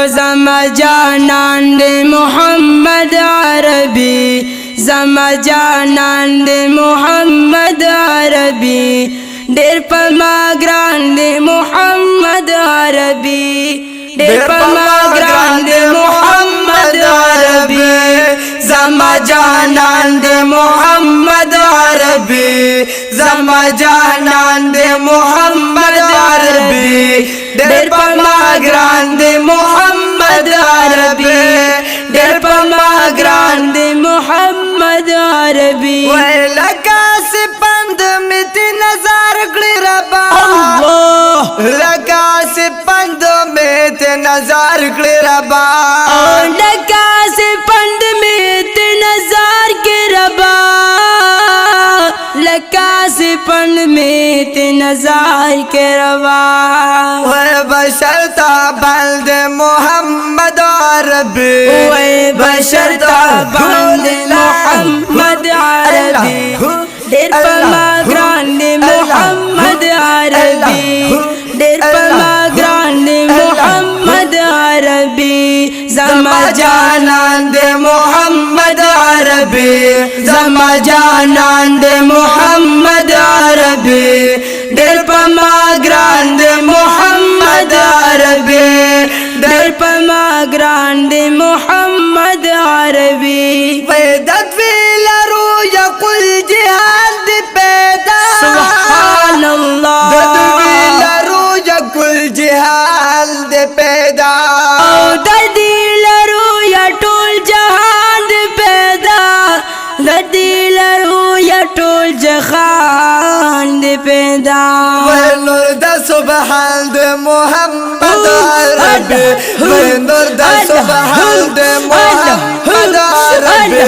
زما جانان دے محمد عربی زما جانان دے محمد عربی ډېر په ما ګران دے محمد عربی ډېر په ما ګران دے محمد عربی زما جانان دے محمد عربی زما جانان دے محمد عربی ډېر په ما ګران دے محمد عربی ډېر په ما ګران دے محمد عربی لکه سپند می تی نظر کړی ربا الله لکه سپند می تی نظر کړی ربا لکه سپند می تی نظر کړی ربا لکه سپند می تی نظر کړی ربا وای بشر تا بند محمد عربی وای بشر تا بند محمد عربی ډېر په ما ګران دے محمد عربی ډېر په ما ګران دے محمد عربی زما جانان دے محمد عربی زما جانان دے محمد عربی ډېر په ما ګران دے محمد عربی ډېر په ما ګران دے محمد عربی ویدت ویلرو یقل جهان دی پیدا سبحان الله ویدت ویلرو یقل جهان دی پیدا او ددی لرو یا ټول جهان دی پیدا ددی لرو یا ټول جهان دی پیدا ونور دا سبحان دی محمد عربی ونور دا سبحان دی محمد عربی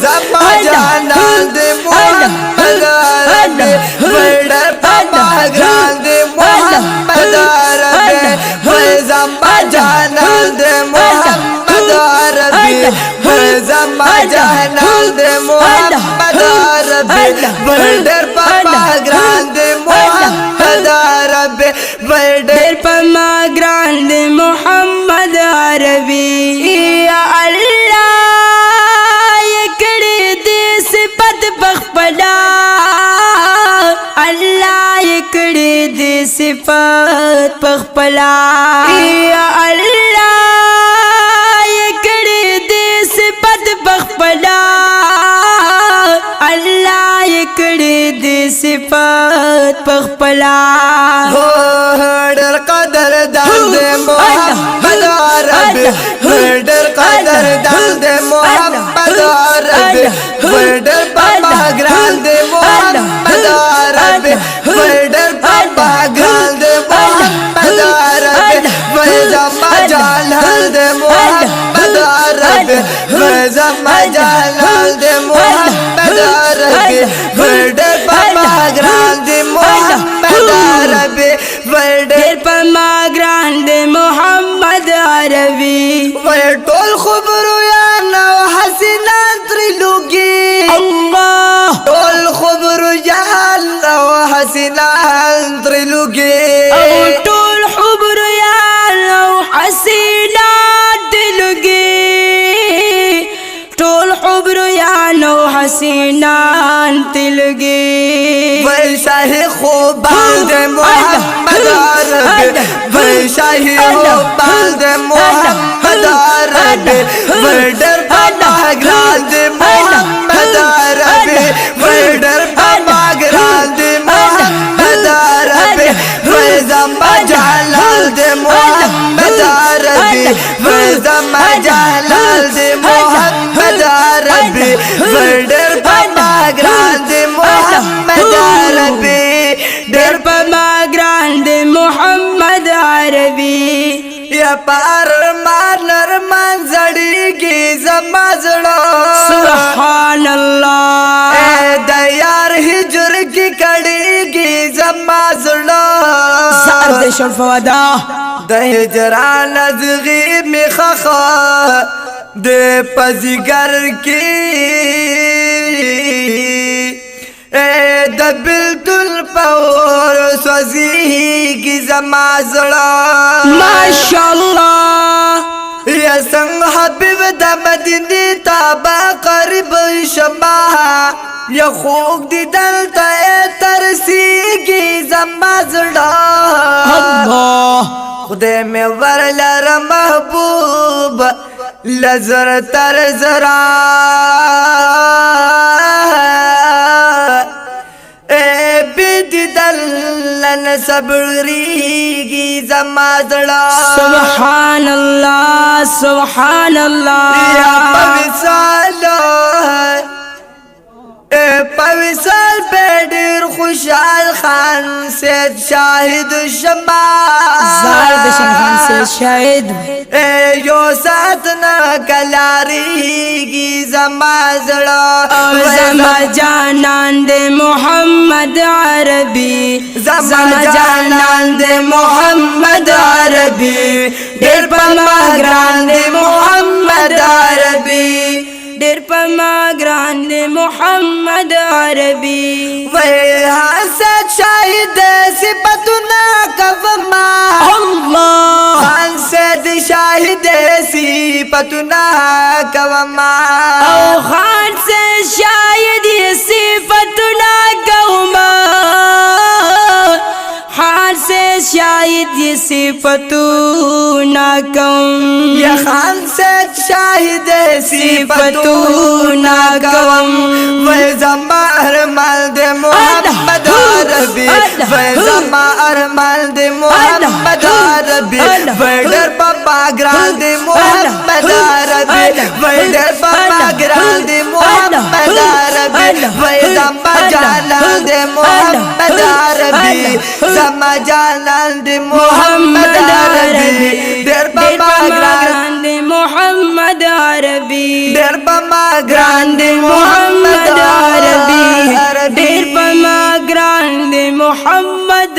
زما جانان دی محمد عربی ویڈر پاپا گران دی محمد عربی زما جانان دی محمد عربی زما جانان دی محمد عربی ویڈر پاپا گران دی محمد عربی ډېر په ما ګران دے محمد عربی یا الله یہ کړي دې صفت بخپلا الله یہ کړي دې صفت بخپلا یا الله یہ کړي دې صفت بخپلا الله یہ کړي دې صفت بخپلا ډېر قدر دان دے محمد عربی ډېر قدر دان دے محمد عربی ډېر پاپا ګران دے محمد عربی ډېر پاپا ګران دے محمد عربی زما جلال دے محمد عربی زما جلال دے محمد عربی ډېر پاپا ګران دے محمد عربی ډېر په ما ګران دے محمد عربی ټول خبرو یا نو حسینه ترلوګي الله ټول خبرو یا نو حسینه ترلوګي او ټول خبر یا لو حسینه دلګي ټول خبر یا نو حسینه دلګي وای شاهي خوبان دے محمد عربی وای شاهي خوبان دے محمد عربی ډېر پاپا ګران دے محمد عربی ډېر پاپا ګران دے محمد عربی زما جلال دے محمد عربی زما جلال دے محمد عربی ډېر پاپا ګران دے محمد عربی ډېر په ما ګران دے محمد عربی یا پار نرمان زړیږي زما زړه سبحان الله د یار هجر کی کړيږي زما زړه سار دے شرف ودا د هجران ازغي مخخه د پزګر کی د بلتل پور سوزی کی زما زړه ماشاءالله د مدینه تابا قریب شما یا خوک دی دلتا ترسیگی زما زړه الله خدای می ورلر محبوب لزر تر زرا دلن صبریگی زما زړه سبحان الله سبحان الله یا پویسال پہ ډیر خوشحال خان سید شاہد شما زاردشن خان سے شاہد یو ساتنا کلاریگی زما زړه زما جانان دے محمد عربی زما جانان دے محمد عربی ډیر پما ګران دے محمد عربی ډیر پما ګران دے محمد عربی وے حسد شاہد صفتنا کفما اللہ خان سید شاہد صفتنا کفما او خان سے شاید یہ صفتنا کہما خان سے شاید یہ صفتنا کم یا خان سید شاہد صفتنا کم وے زما ارمان دے محمد عربی وے زما ارمان دے محمد عربی وے ڈر پاپا گران دے محمد عربی وے ڈر پاپا گران دے محمد عربی وے زما جانان دے محمد عربی زما جانان دے محمد عربی ڈر پاپا گران دے محمد عربی ڈر پاپا گران دے محمد عربی ڈیر پما گران دے محمد